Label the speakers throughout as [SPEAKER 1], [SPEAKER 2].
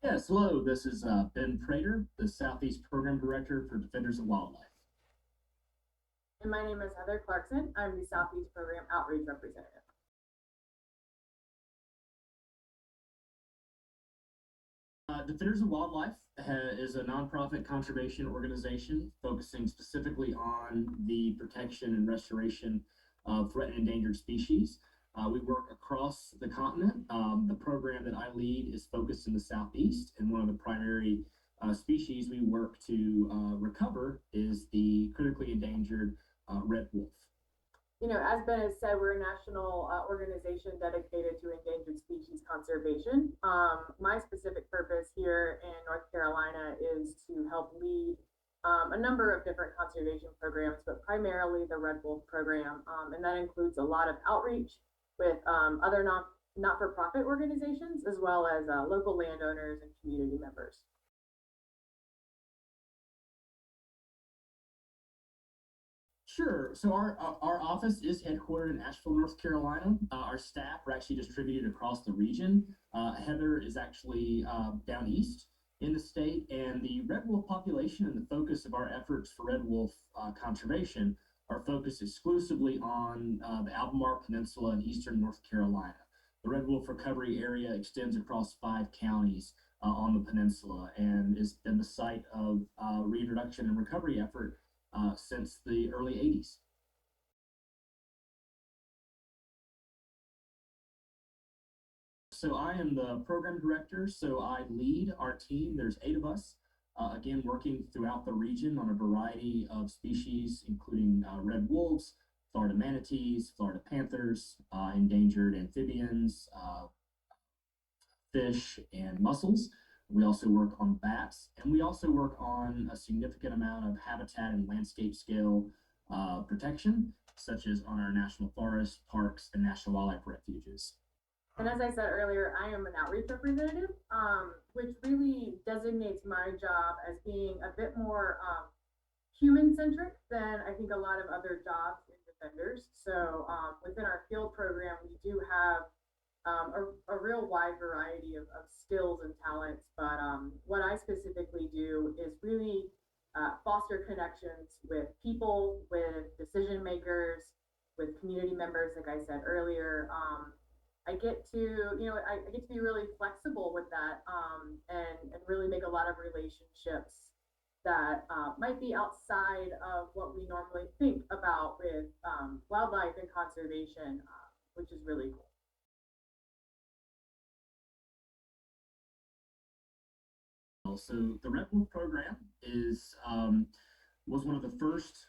[SPEAKER 1] Yes, hello. This is Ben Prater, the Southeast Program Director for Defenders of Wildlife.
[SPEAKER 2] And my name is Heather Clarkson. I'm the Southeast Program Outreach Representative.
[SPEAKER 1] Defenders of Wildlife is a nonprofit conservation organization focusing specifically on the protection and restoration of threatened and endangered species. We work across the continent. The program that I lead is focused in the Southeast, and one of the primary species we work to recover is the critically endangered red wolf.
[SPEAKER 2] As Ben has said, we're a national organization dedicated to endangered species conservation. My specific purpose here in North Carolina is to help lead a number of different conservation programs, but primarily the Red Wolf program. And that includes a lot of outreach with other not-for-profit organizations, as well as local landowners and community members.
[SPEAKER 1] Sure. So our office is headquartered in Asheville, North Carolina. Our staff are actually distributed across the region. Heather is actually down east in the state, and the red wolf population and the focus of our efforts for red wolf conservation are focused exclusively on the Albemarle Peninsula in eastern North Carolina. The red wolf recovery area extends across 5 counties on the peninsula and has been the site of reintroduction and recovery effort since the early 80s. So I am the program director, so I lead our team. There's 8 of us, again, working throughout the region on a variety of species, including red wolves, Florida manatees, Florida panthers, endangered amphibians, fish, and mussels. We also work on bats, and we also work on a significant amount of habitat and landscape scale protection, such as on our national forests, parks, and national wildlife refuges.
[SPEAKER 2] And as I said earlier, I am an outreach representative, which really designates my job as being a bit more human centric than I think a lot of other jobs in defenders. So within our field program, we do have a real wide variety of skills and talents. But what I specifically do is really foster connections with people, with decision makers, with community members, like I said earlier. I get to, I get to be really flexible with that and really make a lot of relationships that might be outside of what we normally think about with wildlife and conservation, which is really cool.
[SPEAKER 1] So the Red Wolf program was one of the first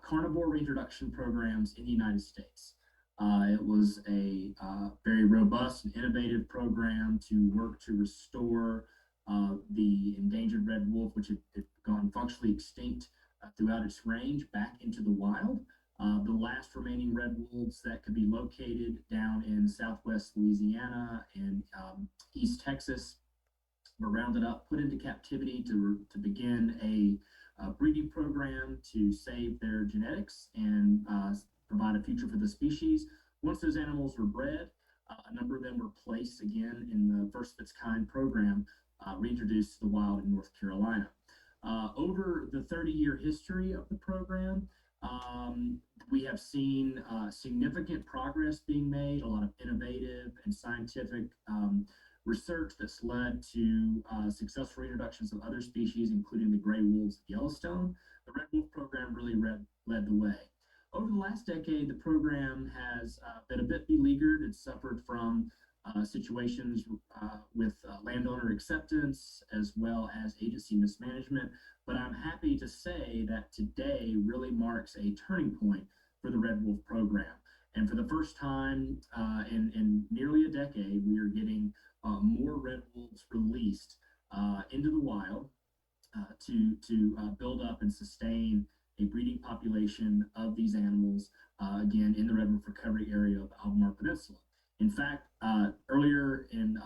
[SPEAKER 1] carnivore reintroduction programs in the United States. It was a very robust and innovative program to work to restore the endangered red wolf, which had gone functionally extinct throughout its range, back into the wild. The last remaining red wolves that could be located down in southwest Louisiana and East Texas were rounded up, put into captivity to begin a breeding program to save their genetics and provide a future for the species. Once those animals were bred, a number of them were placed again in the first of its kind program, reintroduced to the wild in North Carolina. Over the 30-year history of the program, we have seen significant progress being made, a lot of innovative and scientific research that's led to successful reintroductions of other species, including the gray wolves of Yellowstone. The Red Wolf program really led the way. Over the last decade, the program has been a bit beleaguered. It's suffered from situations with landowner acceptance as well as agency mismanagement. But I'm happy to say that today really marks a turning point for the Red Wolf program. And for the first time in nearly a decade, we are getting more red wolves released into the wild to build up and sustain a breeding population of these animals, again, in the red wolf recovery area of the Albemarle Peninsula. In fact, earlier in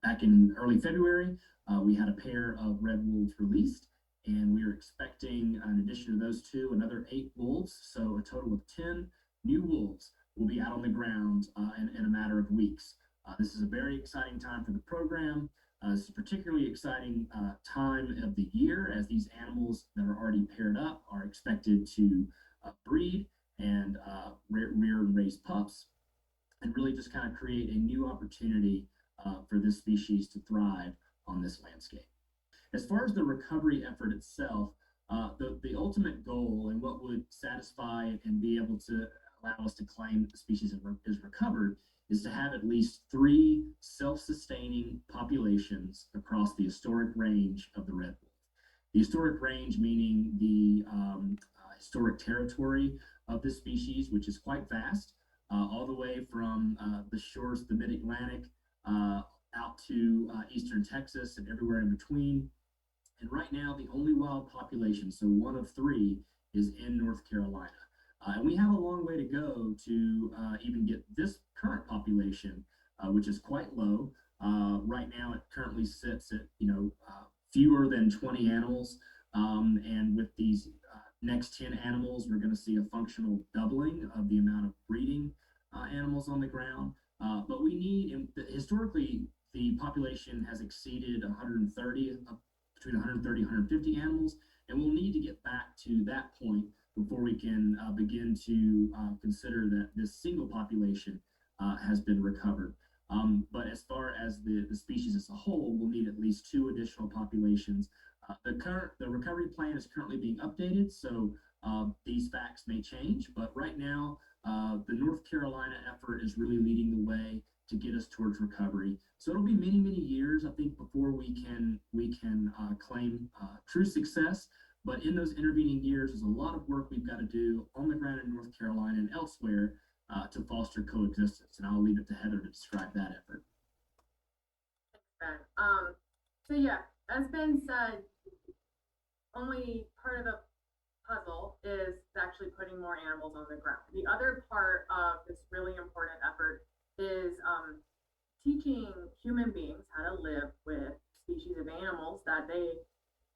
[SPEAKER 1] back in early February, we had a pair of red wolves released, and we are expecting, in addition to those 2, another 8 wolves. So a total of 10 new wolves will be out on the ground in a matter of weeks. This is a very exciting time for the program. This is a particularly exciting time of the year as these animals that are already paired up are expected to breed and rear and raise pups and really just kind of create a new opportunity for this species to thrive on this landscape. As far as the recovery effort itself, the ultimate goal and what would satisfy and be able to allow us to claim that the species is recovered is to have at least 3 self-sustaining populations across the historic range of the redwood. The historic range meaning the historic territory of this species, which is quite vast, all the way from the shores of the mid-Atlantic out to eastern Texas and everywhere in between. And right now, the only wild population, so one of 3, is in North Carolina. And we have a long way to go to even get this current population, which is quite low. Right now, it currently sits at fewer than 20 animals, and with these next 10 animals, we're going to see a functional doubling of the amount of breeding animals on the ground. But we need, historically, the population has exceeded 130, between 130 and 150 animals, and we'll need to get back to that point before we can begin to consider that this single population has been recovered. But as far as the species as a whole, we'll need at least 2 additional populations. The recovery plan is currently being updated, so these facts may change. But right now, the North Carolina effort is really leading the way to get us towards recovery. So it'll be many, many years, I think, before we can claim true success. But in those intervening years, there's a lot of work we've got to do on the ground in North Carolina and elsewhere to foster coexistence. And I'll leave it to Heather to describe that effort.
[SPEAKER 2] Ben. So yeah, as Ben said, only part of the puzzle is actually putting more animals on the ground. The other part of this really important effort is teaching human beings how to live with species of animals that they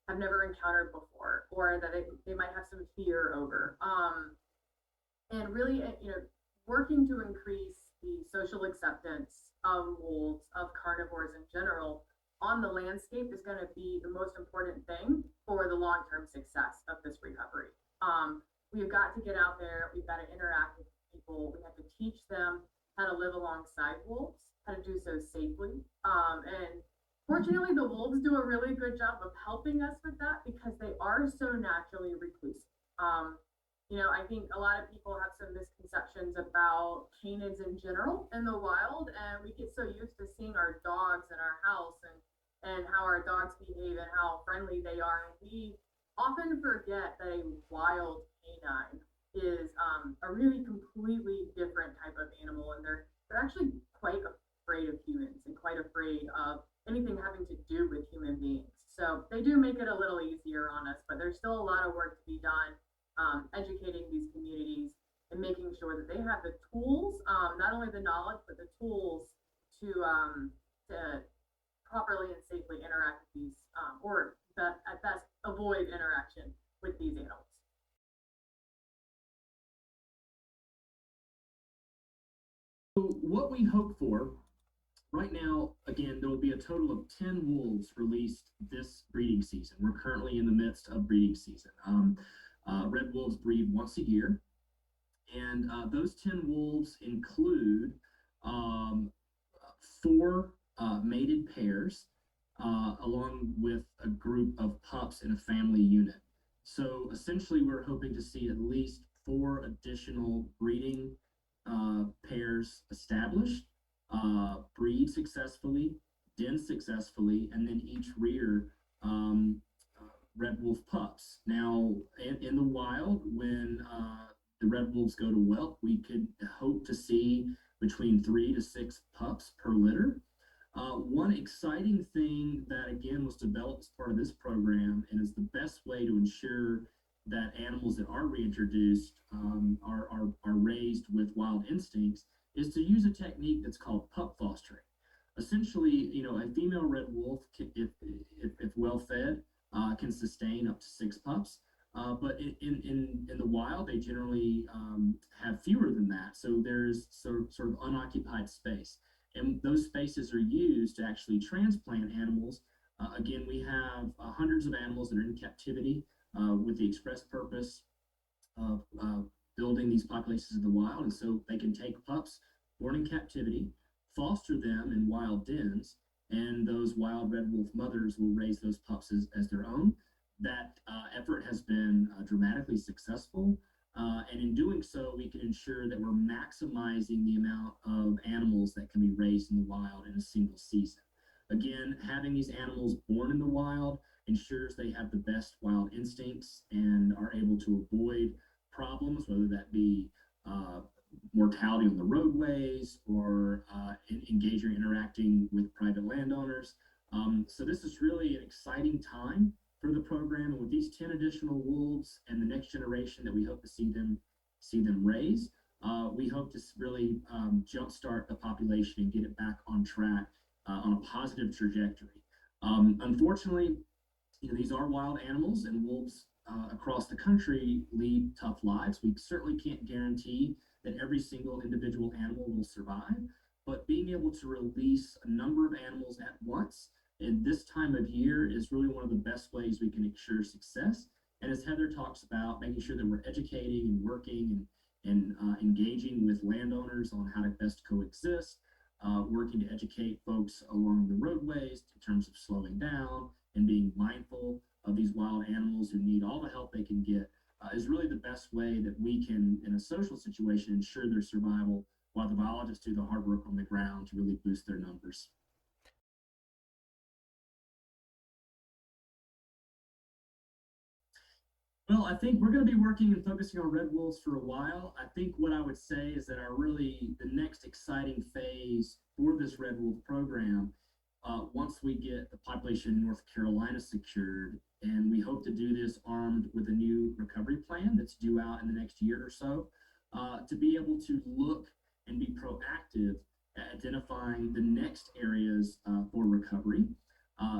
[SPEAKER 2] have never encountered before, or that they might have some fear over. And really, working to increase the social acceptance of wolves, of carnivores in general, on the landscape is going to be the most important thing for the long-term success of this recovery. We've got to get out there. We've got to interact with people. We have to teach them how to live alongside wolves, how to do so safely. And fortunately, the wolves do a really good job of helping us with that because they are so naturally reclusive. I think a lot of people have some misconceptions about canids in general in the wild, and we get so used to seeing our dogs in our house and how our dogs behave and how friendly they are. And we often forget that a wild canine is a really completely different type of animal, and they're actually quite afraid of humans and quite afraid of anything having to do with human beings. So they do make it a little easier on us, but there's still a lot of work to be done, educating these communities and making sure that they have the tools, not only the knowledge, but the tools to properly and safely interact with these, or at best avoid interaction with these animals.
[SPEAKER 1] So what we hope for right now, again, there will be a total of 10 wolves released this breeding season. We're currently in the midst of breeding season. Red wolves breed once a year, and those 10 wolves include 4 mated pairs, along with a group of pups in a family unit. So essentially, we're hoping to see at least 4 additional breeding pairs established, breed successfully, den successfully, and then each rear red wolf pups. Now, in the wild, when the red wolves go to whelp, we could hope to see between 3 to 6 pups per litter. One exciting thing that, again, was developed as part of this program and is the best way to ensure that animals that are reintroduced are raised with wild instincts is to use a technique that's called pup fostering. Essentially, a female red wolf, if well fed, can sustain up to 6 pups. But in the wild, they generally have fewer than that. So there's sort of unoccupied space. And those spaces are used to actually transplant animals. Again, we have hundreds of animals that are in captivity with the express purpose of building these populations in the wild. And so they can take pups born in captivity, foster them in wild dens, and those wild red wolf mothers will raise those pups as their own. That effort has been dramatically successful. And in doing so, we can ensure that we're maximizing the amount of animals that can be raised in the wild in a single season. Again, having these animals born in the wild ensures they have the best wild instincts and are able to avoid problems, whether that be mortality on the roadways or engaging or interacting with private landowners. So this is really an exciting time for the program, and with these 10 additional wolves and the next generation that we hope to see them raise, we hope to really jumpstart the population and get it back on track on a positive trajectory. Unfortunately, these are wild animals, and wolves across the country lead tough lives. We certainly can't guarantee that every single individual animal will survive, but being able to release a number of animals at once in this time of year is really one of the best ways we can ensure success. And as Heather talks about, making sure that we're educating and working and engaging with landowners on how to best coexist, working to educate folks along the roadways in terms of slowing down and being mindful of these wild animals who need all the help they can get is really the best way that we can, in a social situation, ensure their survival while the biologists do the hard work on the ground to really boost their numbers. Well, I think we're going to be working and focusing on red wolves for a while. I think what I would say is that our really the next exciting phase for this red wolf program, once we get the population in North Carolina secured, and we hope to do this armed with a new recovery plan that's due out in the next year or so, to be able to look and be proactive at identifying the next areas for recovery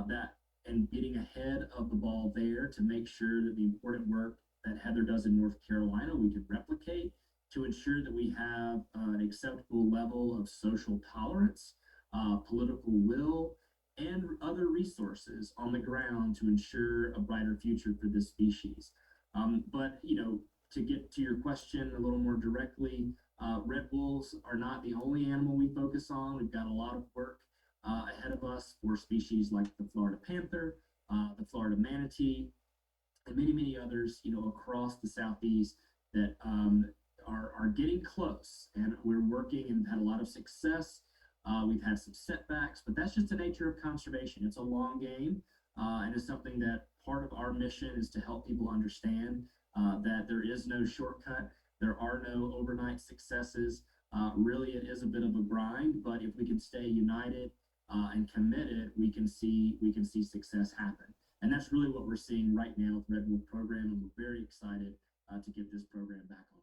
[SPEAKER 1] that and getting ahead of the ball there to make sure that the important work that Heather does in North Carolina we can replicate to ensure that we have an acceptable level of social tolerance, political will, and other resources on the ground to ensure a brighter future for this species. But to get to your question a little more directly, red wolves are not the only animal we focus on. We've got a lot of work ahead of us for species like the Florida panther, the Florida manatee, and many, many others, across the southeast that are getting close. And we're working and had a lot of success. We've had some setbacks, but that's just the nature of conservation. It's a long game, and it's something that part of our mission is to help people understand that there is no shortcut. There are no overnight successes. Really, it is a bit of a grind, but if we can stay united and committed, we can see success happen. And that's really what we're seeing right now with Redwood program, and we're very excited to get this program back on.